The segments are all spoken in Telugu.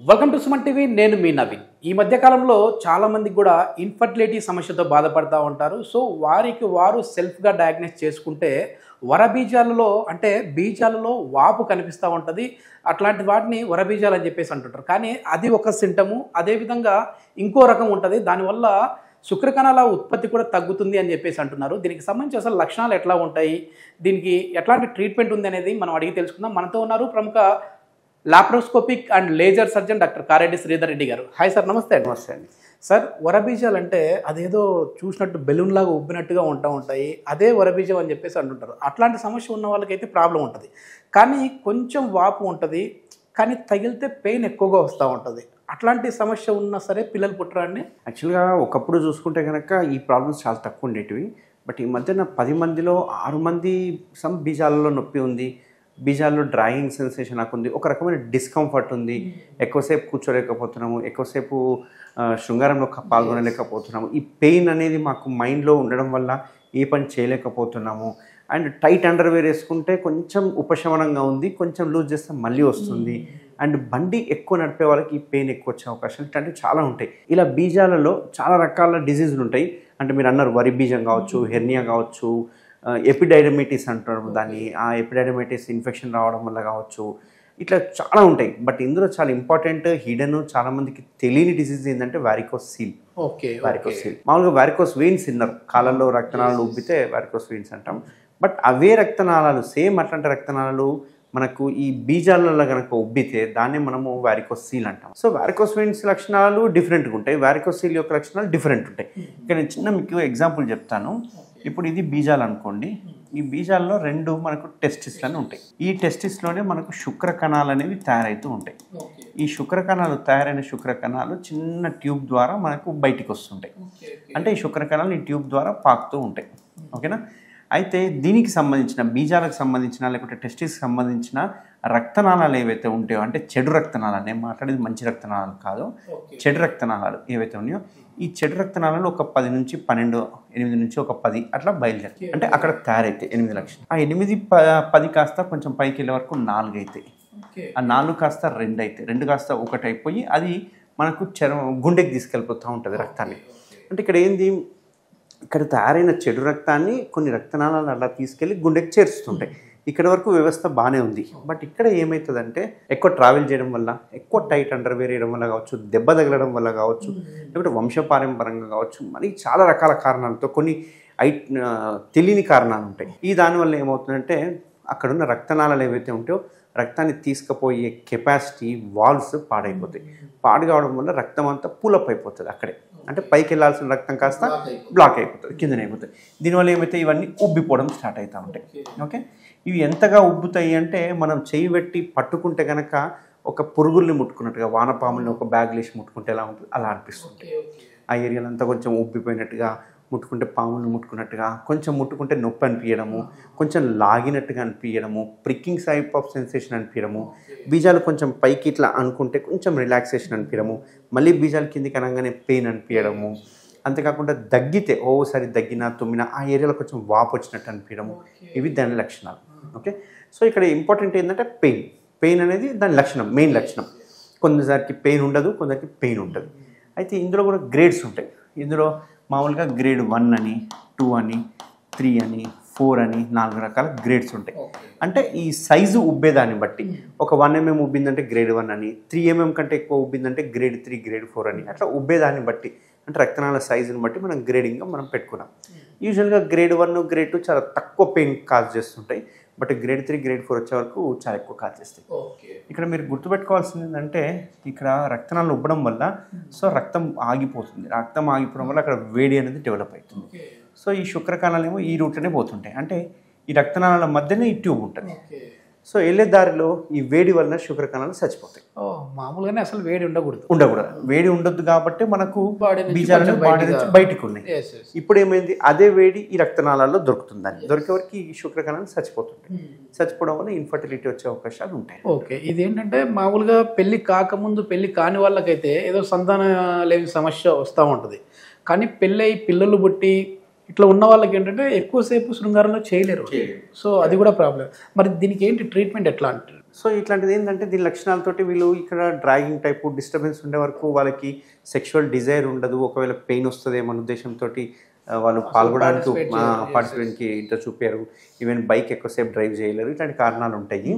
Welcome to Suman TV. నేను మీ నవీన్. ఈ మధ్య కాలంలో చాలా మందికి కూడా ఇన్ఫర్టిలిటీ సమస్యతో బాధపడుతూ ఉంటారు. సో వారికి వారు సెల్ఫ్గా డయాగ్నోస్ చేసుకుంటే వరబీజాలలో అంటే బీజాలలో వాపు కనిపిస్తూ ఉంటుంది. అట్లాంటి వాటిని వరబీజాలు అని చెప్పేసి అంటుంటారు. కానీ అది ఒక సింటము. అదేవిధంగా ఇంకో రకం ఉంటుంది. దానివల్ల శుక్రకణాల ఉత్పత్తి కూడా తగ్గుతుంది అని చెప్పేసి అంటున్నారు. దీనికి సంబంధించి అసలు లక్షణాలు ఎట్లా ఉంటాయి, దీనికి ఎట్లాంటి ట్రీట్మెంట్ ఉంది అనేది మనం అడిగి తెలుసుకుందాం. మనతో ఉన్నారు ప్రముఖ laparoscopic and laser surgeon doctor Kareddy Sridhar Reddy గారు. Hi sir. నమస్తే అండి. నమస్తే అండి. సార్, వరబీజాలు అంటే అదేదో చూసినట్టు బెలూన్ లాగా ఉబ్బినట్టుగా ఉంటాయి. అదే వరబీజం అని చెప్పేసి అంటుంటారు. అట్లాంటి సమస్య ఉన్న వాళ్ళకైతే ప్రాబ్లం ఉంటుంది. కానీ కొంచెం వాపు ఉంటుంది, కానీ తగిలితే పెయిన్ ఎక్కువగా వస్తూ ఉంటుంది. అట్లాంటి సమస్య ఉన్నా సరే పిల్లలు పుట్టరా అండి? యాక్చువల్గా ఒకప్పుడు చూసుకుంటే కనుక ఈ ప్రాబ్లమ్స్ చాలా తక్కువ ఉండేటివి. బట్ ఈ మధ్యన 10 మందిలో 6 మంది సమ్ బీజాలలో నొప్పి ఉంది, బీజాల్లో డ్రాయింగ్ సెన్సేషన్ నాకు ఉంది, ఒక రకమైన డిస్కంఫర్ట్ ఉంది, ఎక్కువసేపు కూర్చోలేకపోతున్నాము, ఎక్కువసేపు శృంగారంలో పాల్గొనలేకపోతున్నాము, ఈ పెయిన్ అనేది మాకు మైండ్లో ఉండడం వల్ల ఏ పని చేయలేకపోతున్నాము, అండ్ టైట్ అండర్వేర్ వేసుకుంటే కొంచెం ఉపశమనంగా ఉంది, కొంచెం లూజ్ చేస్తే మళ్ళీ వస్తుంది, అండ్ బండి ఎక్కువ నడిపే వాళ్ళకి ఈ పెయిన్ ఎక్కువ వచ్చే అవకాశాలు ఇట్లాంటివి చాలా ఉంటాయి. ఇలా బీజాలలో చాలా రకాల డిసీజులు ఉంటాయి. అంటే మీరు అన్నారు వరి బీజం కావచ్చు, హెర్నియా కావచ్చు, ఎపిడైడమిటిస్ అంటారు దాన్ని, ఆ ఎపిడైడమిటిస్ ఇన్ఫెక్షన్ రావడం వల్ల కావచ్చు, ఇట్లా చాలా ఉంటాయి. బట్ ఇందులో చాలా ఇంపార్టెంట్ హిడెన్ చాలామందికి తెలియని డిసీజ్ ఏంటంటే వారికోస్ సీల్. వారికోస్ సీల్ మామూలుగా వారికోస్ వెయిన్స్ విన్నారు, కాళ్ళల్లో రక్తనాళాలు ఉబ్బితే వారికోస్ వెయిన్స్ అంటాం. బట్ అవే రక్తనాళాలు సేమ్ అట్లాంటి రక్తనాళాలు మనకు ఈ బీజాలలో కనుక ఉబ్బితే దాన్ని మనము వారికోస్ సీల్ అంటాం. సో వారికోస్ వెయిన్స్ లక్షణాలు డిఫరెంట్గా ఉంటాయి, వారికోస్ సీల్ యొక్క లక్షణాలు డిఫరెంట్ ఉంటాయి. ఇక్కడ నేను చిన్న మీకు ఎగ్జాంపుల్ చెప్తాను. ఇప్పుడు ఇది బీజాలు అనుకోండి. ఈ బీజాల్లో 2 మనకు టెస్టిస్లు అని ఉంటాయి. ఈ టెస్టిస్లోనే మనకు శుక్రకణాలు అనేవి తయారవుతూ ఉంటాయి. ఈ శుక్రకణాలు తయారైన శుక్రకణాలు చిన్న ట్యూబ్ ద్వారా మనకు బయటికి వస్తుంటాయి. అంటే ఈ శుక్రకణాలు ఈ ట్యూబ్ ద్వారా పాకుతూ ఉంటాయి. ఓకేనా? అయితే దీనికి సంబంధించిన బీజాలకు సంబంధించిన లేకపోతే టెస్టిస్కి సంబంధించిన రక్తనాళాలు ఏవైతే ఉంటాయో, అంటే చెడు రక్తనాళాలు, నేను మాట్లాడేది మంచి రక్తనాళాలు కాదు, చెడు రక్తనాళాలు ఏవైతే ఉన్నాయో, ఈ చెడు రక్తనాళాలు ఒక 10 నుంచి 12, 8 నుంచి ఒక 10 అట్లా బయలుదేరి అంటే అక్కడ తయారైతే 8 లక్షలు. ఆ 8, 10 కాస్త కొంచెం పైకి వెళ్ళే వరకు 4 అవుతాయి. ఆ 4 కాస్త 2 అవుతాయి, 2 కాస్త 1 అయిపోయి అది మనకు గుండెకి తీసుకెళ్ళిపోతూ ఉంటుంది రక్తాన్ని. అంటే ఇక్కడ ఏంది, ఇక్కడ తయారైన చెడు రక్తాన్ని కొన్ని రక్తనాళాలు అలా తీసుకెళ్ళి గుండెకి చేరుస్తుంటాయి. ఇక్కడ వరకు వ్యవస్థ బాగానే ఉంది. బట్ ఇక్కడ ఏమవుతుందంటే ఎక్కువ ట్రావెల్ చేయడం వల్ల, ఎక్కువ టైట్ అండర్వేర్ వేయడం వల్ల కావచ్చు, దెబ్బ తగలడం వల్ల కావచ్చు, లేకపోతే వంశపారంపరంగా కావచ్చు, మరి చాలా రకాల కారణాలతో కొన్ని తెలియని కారణాలు ఉంటాయి. ఈ దానివల్ల ఏమవుతుందంటే అక్కడున్న రక్తనాళాలు ఏవైతే ఉంటాయో రక్తాన్ని తీసుకుపోయే కెపాసిటీ వాల్వ్స్ పాడైపోతాయి. పాడు కావడం వల్ల రక్తం అంతా పూలప్ అయిపోతుంది అక్కడే. అంటే పైకి వెళ్ళాల్సిన రక్తం కాస్త బ్లాక్ అయిపోతుంది, కిందనే అయిపోతుంది. దీనివల్ల ఏమైతే ఇవన్నీ ఉబ్బిపోవడం స్టార్ట్ అవుతూ ఉంటాయి. ఓకే, ఇవి ఎంతగా ఉబ్బుతాయి అంటే మనం చేయి పెట్టి పట్టుకుంటే కనుక ఒక పురుగుల్ని ముట్టుకున్నట్టుగా, వానపాముల్ని ఒక బ్యాగ్ లేసి ముట్టుకుంటే ఎలా ఉంటుంది అలా అనిపిస్తుంది. ఆ ఏరియాలో అంతా కొంచెం ఉబ్బిపోయినట్టుగా, ముట్టుకుంటే పాములను ముట్టుకున్నట్టుగా, కొంచెం ముట్టుకుంటే నొప్పి అనిపించడము, కొంచెం లాగినట్టుగా అనిపించడము, ప్రిక్కింగ్ టైప్ ఆఫ్ సెన్సేషన్ అనిపించడము, బీజాలు కొంచెం పైకి ఇట్లా అనుకుంటే కొంచెం రిలాక్సేషన్ అనిపించడము, మళ్ళీ బీజాలు కిందికి అనగానే పెయిన్ అనిపించడము, అంతేకాకుండా దగ్గితే ఓసారి దగ్గినా తుమ్మినా ఆ ఏరియాలో కొంచెం వాపు వచ్చినట్టు అనిపించడము, ఇవి దాని లక్షణాలు. ఓకే, సో ఇక్కడ ఇంపార్టెంట్ ఏంటంటే పెయిన్ అనేది దాని లక్షణం, మెయిన్ లక్షణం. కొందరికి పెయిన్ ఉండదు, కొందరికి పెయిన్ ఉంటుంది. అయితే ఇందులో కూడా గ్రేడ్స్ ఉంటాయి. ఇందులో మామూలుగా గ్రేడ్ 1 అని, 2 అని, 3 అని, 4 అని 4 రకాల గ్రేడ్స్ ఉంటాయి. అంటే ఈ సైజు ఉబ్బేదాన్ని బట్టి ఒక 1 mm ఉబ్బిందంటే గ్రేడ్ 1 అని, 3 mm కంటే ఎక్కువ ఉబ్బిందంటే గ్రేడ్ 3, గ్రేడ్ 4 అని, అట్లా ఉబ్బేదాన్ని బట్టి అంటే రక్తనాళ సైజుని బట్టి మనం గ్రేడింగ్గా మనం పెట్టుకున్నాం. యూజువల్గా గ్రేడ్ 1, గ్రేడ్ 2 చాలా తక్కువ పెయిన్ కాజ్ చేస్తుంటాయి. బట్ గ్రేడ్ 3, గ్రేడ్ 4 వచ్చే వరకు చాలా ఎక్కువ కాజ్ చేస్తాయి. ఇక్కడ మీరు గుర్తుపెట్టుకోవాల్సింది ఏంటంటే ఇక్కడ రక్తనాళాలు ఉబ్బడం వల్ల సో రక్తం ఆగిపోతుంది. రక్తం ఆగిపోవడం వల్ల అక్కడ వేడి అనేది డెవలప్ అవుతుంది. సో ఈ శుక్రకణాలు ఏమో ఈ రూట్లోనే పోతుంటాయి. అంటే ఈ రక్తనాళాల మధ్యనే ఈ ట్యూబ్ ఉంటుంది. సో వెళ్ళే దారిలో ఈ వేడి వలన శుక్రకణాలు చచ్చిపోతాయి. మామూలుగానే అసలు వేడి ఉండకూడదు. వేడి ఉండదు కాబట్టి మనకు బీజాలు బాడీ నుంచి బయటకు ఉన్నాయి. ఇప్పుడు ఏమైంది, అదే వేడి ఈ రక్తనాళాల్లో దొరుకుతుందని దొరికేవరకు ఈ శుక్రకణాలు చచ్చిపోతుంటాయి. చచ్చిపోవడం వల్ల ఇన్ఫర్టిలిటీ వచ్చే అవకాశాలు ఉంటాయి. ఓకే, ఇదేంటంటే మామూలుగా పెళ్లి కాకముందు పెళ్లి కాని వాళ్ళకైతే ఏదో సంతాన లేని సమస్య వస్తూ ఉంటుంది. కానీ పెళ్ళి పిల్లలు పుట్టి ఇట్లా ఉన్న వాళ్ళకి ఏంటంటే ఎక్కువసేపు శృంగారంలో చేయలేరు. సో అది కూడా ప్రాబ్లం. మరి దీనికి ఏంటి ట్రీట్మెంట్ ఎట్లా అంటారు? సో ఇట్లాంటిది ఏంటంటే దీని లక్షణాలతోటి వీళ్ళు ఇక్కడ డ్రాగింగ్ టైపు డిస్టర్బెన్స్ ఉండే వరకు వాళ్ళకి సెక్షువల్ డిజైర్ ఉండదు, ఒకవేళ పెయిన్ వస్తుందేమో ఉద్దేశంతో వాళ్ళు పాల్గొనడానికి పార్టిసిపేట్కి ఇంట్రెస్ట్ చూపారు, ఈవెన్ బైక్ ఎక్కువసేపు డ్రైవ్ చేయలేరు, ఇట్లాంటి కారణాలు ఉంటాయి.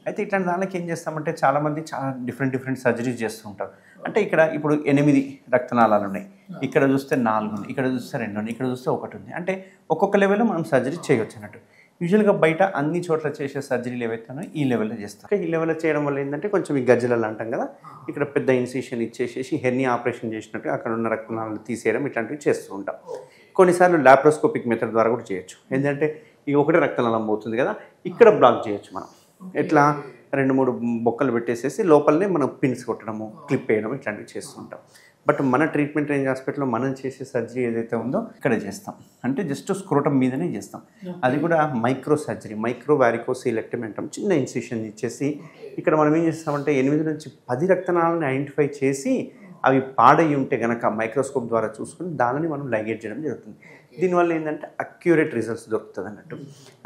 అయితే ఇట్లాంటి దానికి ఏం చేస్తామంటే చాలామంది చాలా డిఫరెంట్ సర్జరీస్ చేస్తూ ఉంటారు. అంటే ఇక్కడ ఇప్పుడు 8 రక్తనాళాలు ఉన్నాయి, ఇక్కడ చూస్తే 4 ఉన్నాయి, ఇక్కడ చూస్తే 2 ఉన్నాయి, ఇక్కడ చూస్తే 1 ఉంది. అంటే ఒక్కొక్క లెవెల్లో మనం సర్జరీ చేయవచ్చు అన్నట్టు. యూజువల్గా బయట అన్ని చోట్ల చేసే సర్జరీలు ఏవైతే ఉన్నాయో ఈ లెవెల్లో చేస్తాం. ఈ లెవెల్లో చేయడం వల్ల ఏంటంటే కొంచెం ఈ గజ్జలలు అంటాం కదా, ఇక్కడ పెద్ద ఇన్సిషన్ ఇచ్చేసేసి హెర్నియా ఆపరేషన్ చేసినట్టు అక్కడ ఉన్న రక్తనాళాలు తీసేయడం ఇట్లాంటివి చేస్తూ ఉంటాం. కొన్నిసార్లు లాప్రోస్కోపిక్ మెథడ్ ద్వారా కూడా చేయొచ్చు. ఏంటంటే ఈ ఒకటే రక్తనాళం పోతుంది కదా, ఇక్కడ బ్లాక్ చేయొచ్చు మనం. ఎట్లా 2-3 బొక్కలు పెట్టేసేసి లోపలనే మనం పిన్స్ కొట్టడము, క్లిప్ వేయడం ఇట్లాంటివి చేస్తుంటాం. బట్ మన ట్రీట్మెంట్ రేంజ్ హాస్పిటల్లో మనం చేసే సర్జరీ ఏదైతే ఉందో ఇక్కడే చేస్తాం. అంటే జస్ట్ స్క్రోటం మీదనే చేస్తాం. అది కూడా మైక్రో సర్జరీ, మైక్రో వారికోసిలెక్టమీ అంటాం. చిన్న ఇన్సిషన్ ఇచ్చేసి ఇక్కడ మనం ఏం చేస్తామంటే 8 నుంచి 10 రక్తనాళాలను ఐడెంటిఫై చేసి అవి పాడయి ఉంటే కనుక మైక్రోస్కోప్ ద్వారా చూసుకుని దానిని మనం లైగేట్ చేయడం జరుగుతుంది. దీనివల్ల ఏంటంటే అక్యూరేట్ రిజల్ట్స్ దొరుకుతుంది అన్నట్టు.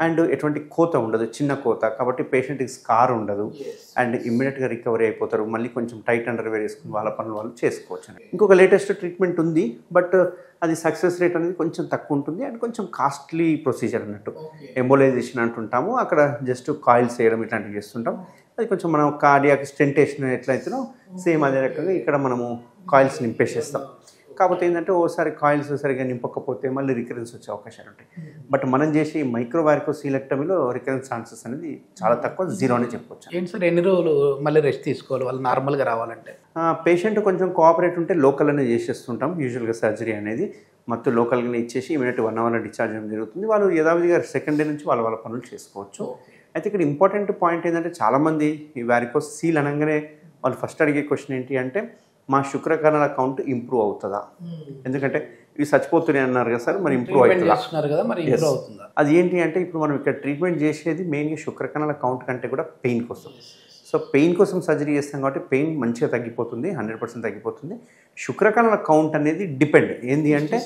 అండ్ ఎటువంటి కోత ఉండదు, చిన్న కోత కాబట్టి పేషెంట్కి స్కార్ ఉండదు అండ్ ఇమ్మీడియట్గా రికవరీ అయిపోతారు. మళ్ళీ కొంచెం టైట్ అండర్వేర్ వేసుకుని వాళ్ళ పనులు వాళ్ళు చేసుకోవచ్చు. ఇంకొక లేటెస్ట్ ట్రీట్మెంట్ ఉంది, బట్ అది సక్సెస్ రేట్ అనేది కొంచెం తక్కువ ఉంటుంది అండ్ కొంచెం కాస్ట్లీ ప్రొసీజర్ అన్నట్టు. ఎంబోలైజేషన్ అంటుంటాము, అక్కడ జస్ట్ కాయిల్స్ వేయడం ఇట్లాంటివి చేస్తుంటాం. అది కొంచెం మనం కార్డియాక్ స్టెంటేషన్ ఎట్లయితేనో సేమ్ అదే రకంగా ఇక్కడ మనము కాయిల్స్ నింపేసేస్తాం. కాకపోతే ఏంటంటే ఓసారి కాయిల్స్ సరిగా నింపకపోతే మళ్ళీ రికరెన్స్ వచ్చే అవకాశాలు ఉంటాయి. బట్ మనం చేసే మైక్రో వారికోసిలెక్టమీలో రికరెన్స్ ఛాన్సెస్ అనేది చాలా తక్కువ, 0 అని చెప్పొచ్చు. ఏంటి సార్, ఎన్ని రోజులు మళ్ళీ రెస్ట్ తీసుకోవాలి వాళ్ళు నార్మల్గా రావాలంటే? పేషెంట్ కొంచెం కోఆపరేట్ ఉంటే లోకల్లోనే చేసేస్తుంటాం. యూజువల్గా సర్జరీ అనేది మొత్తం లోకల్గానే ఇచ్చేసి ఇమీడియట్ 1 hour డిశ్చార్జ్ చేయడం జరుగుతుంది. వాళ్ళు యథావిధిగా సెకండ్ డే నుంచి వాళ్ళ పనులు చేసుకోవచ్చు. అయితే ఇక్కడ ఇంపార్టెంట్ పాయింట్ ఏంటంటే చాలామంది ఈ వారికోస్ సీల్ అనగానే వాళ్ళు ఫస్ట్ అడిగే క్వశ్చన్ ఏంటి అంటే మా శుక్రకణాల కౌంట్ ఇంప్రూవ్ అవుతుందా? ఎందుకంటే ఇవి చచ్చిపోతున్నాయి అన్నారు కదా సార్, మరి ఇంప్రూవ్ అవుతుందా? అది ఏంటి అంటే ఇప్పుడు మనం ఇక్కడ ట్రీట్మెంట్ చేసేది మెయిన్గా శుక్రకణాల కౌంట్ కంటే కూడా పెయిన్ కోసం. సో పెయిన్ కోసం సర్జరీ చేస్తాం కాబట్టి పెయిన్ మంచిగా తగ్గిపోతుంది, 100% తగ్గిపోతుంది. శుక్రకణాల కౌంట్ అనేది డిపెండ్ ఏంది అంటే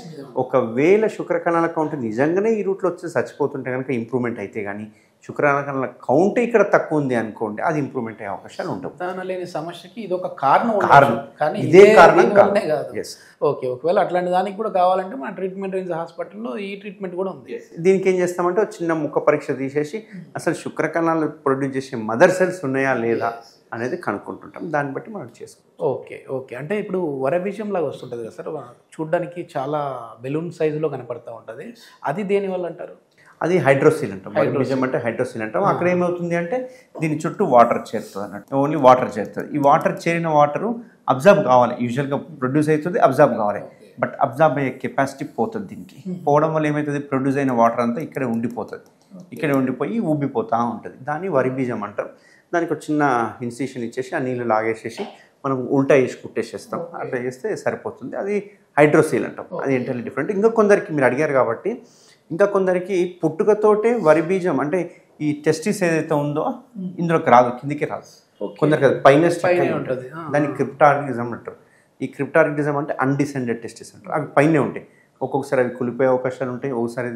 ఒకవేళ శుక్రకణాల కౌంట్ నిజంగానే ఈ రూట్లో వచ్చి చచ్చిపోతుంటే కనుక ఇంప్రూవ్మెంట్ అయితే కానీ శుక్రకణాల కౌంట్ ఇక్కడ తక్కువ ఉంది అనుకోండి, అది ఇంప్రూవ్మెంట్ అయ్యే అవకాశాలు ఉంటాయి. లేని సమస్యకి ఇది ఒక కారణం, కానీ ఇదే కారణం కాదు. ఓకే, ఒకవేళ అట్లాంటి దానికి కూడా కావాలంటే మన ట్రీట్మెంట్ రేంజ్ హాస్పిటల్లో ఈ ట్రీట్మెంట్ కూడా ఉంది. దీనికి ఏం చేస్తామంటే చిన్న ముక్క పరీక్ష తీసేసి అసలు శుక్రకణాలు ప్రొడ్యూస్ చేసే మదర్ సెల్స్ ఉన్నాయా లేదా అనేది కనుక్కుంటుంటాం. దాన్ని బట్టి మనం చేసుకోవచ్చు. ఓకే అంటే ఇప్పుడు వరబీజం లాగా వస్తుంటుంది కదా సార్, చూడడానికి చాలా బెలూన్ సైజులో కనపడుతూ ఉంటుంది, అది దేనివల్ల అంటారు? అది హైడ్రోసిల్ అంటాం. వరబీజం అంటే హైడ్రోసిల్ అంటాం. అక్కడ ఏమవుతుంది అంటే దీని చుట్టూ వాటర్ చేరుతుంది అన్నట్టు, ఓన్లీ వాటర్ చేరుతుంది. ఈ వాటర్ చేరిన వాటరు అబ్జర్వ్ కావాలి, యూజువల్గా ప్రొడ్యూస్ అవుతుంది, అబ్జర్వ్ కావాలి. బట్ అబ్జర్వ్ అయ్యే కెపాసిటీ పోతుంది. దీనికి పోవడం వల్ల ఏమవుతుంది, ప్రొడ్యూస్ అయిన వాటర్ అంతా ఇక్కడే ఉండిపోతుంది, ఇక్కడే ఉండిపోయి ఉబ్బిపోతూ ఉంటుంది. దాన్ని వరిబీజం అంటాం. దానికి ఒక చిన్న ఇన్సిషన్ ఇచ్చేసి ఆ నీళ్ళు లాగేసేసి మనం ఉల్టా వేసి కుట్టేసేస్తాం. అట్లా చేస్తే సరిపోతుంది. అది హైడ్రోసిల్ అంటాం. అది ఎంటైర్లీ డిఫరెంట్. ఇంకా కొందరికి మీరు అడిగారు కాబట్టి ఇంకా కొందరికి పుట్టుకతోటే వరిబీజం అంటే ఈ టెస్టిస్ ఏదైతే ఉందో ఇందులోకి రాదు, కిందికి రాదు. కొందరికి అది పైన ఉంటుంది, దాన్ని క్రిప్టారిగిజం అంటారు. ఈ క్రిప్టారిగిజం అంటే అన్డిసెండెడ్ టెస్టిస్ అంటారు. అవి పైనే ఉంటాయి. ఒక్కొక్కసారి అవి కులిపోయే అవకాశాలు ఉంటాయి, ఒకసారి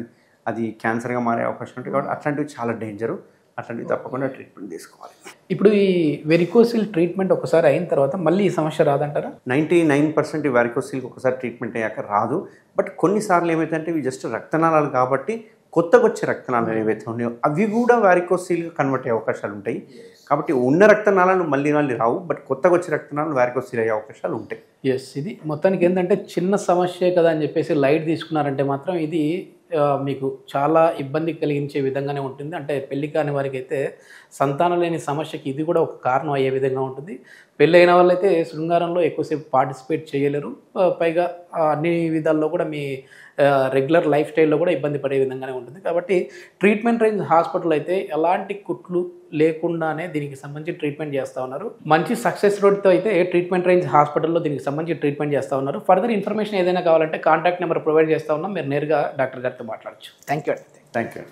అది క్యాన్సర్గా మారే అవకాశాలు ఉంటాయి. కాబట్టి అట్లాంటివి చాలా డేంజరు. అట్లాంటివి తప్పకుండా ట్రీట్మెంట్ తీసుకోవాలి. ఇప్పుడు ఈ వెరికోసిల్ ట్రీట్మెంట్ ఒకసారి అయిన తర్వాత మళ్ళీ ఈ సమస్య రాదంటారా? 99% ఈ వారికోసిల్కి ఒకసారి ట్రీట్మెంట్ అయ్యాక రాదు. బట్ కొన్నిసార్లు ఏమైతే ఇవి జస్ట్ రక్తనాళాలు కాబట్టి కొత్తగా వచ్చే రక్తనాళాలు ఏవైతే ఉన్నాయో అవి కూడా వారికోసిల్గా కన్వర్ట్ అయ్యే అవకాశాలు ఉంటాయి. కాబట్టి ఉన్న రక్తనాళాలు మళ్ళీ రావు, బట్ కొత్తగా వచ్చే రక్తనాళాలు వారికోసిల్ అయ్యే అవకాశాలు ఉంటాయి. ఇది మొత్తానికి ఏంటంటే చిన్న సమస్య కదా అని చెప్పేసి లైట్ తీసుకున్నారంటే మాత్రం ఇది మీకు చాలా ఇబ్బంది కలిగించే విధంగానే ఉంటుంది. అంటే పెళ్లి కాని వారికి అయితే సంతానం లేని సమస్యకి ఇది కూడా ఒక కారణం అయ్యే విధంగా ఉంటుంది. పెళ్ళైన వాళ్ళైతే శృంగారంలో ఎక్కువసేపు పార్టిసిపేట్ చేయలేరు, పైగా అన్ని విధాల్లో కూడా మీ రెగ్యులర్ లైఫ్ స్టైల్లో కూడా ఇబ్బంది పడే విధంగానే ఉంటుంది. కాబట్టి ట్రీట్మెంట్ రేంజ్ హాస్పిటల్ అయితే ఎలాంటి కుట్లు లేకుండానే దీనికి సంబంధించి ట్రీట్మెంట్ చేస్తూ ఉన్నారు. మంచి సక్సెస్ రేట్తో అయితే ట్రీట్మెంట్ రేంజ్ హాస్పిటల్లో దీనికి సంబంధించి ట్రీట్మెంట్ చేస్తూ ఉన్నారు. ఫర్దర్ ఇన్ఫర్మేషన్ ఏదైనా కావాలంటే కాంటాక్ట్ నెంబర్ ప్రొవైడ్ చేస్తూ ఉన్నాం, మీరు నేరుగా డాక్టర్ గారితో మాట్లాడచ్చు. Thank you.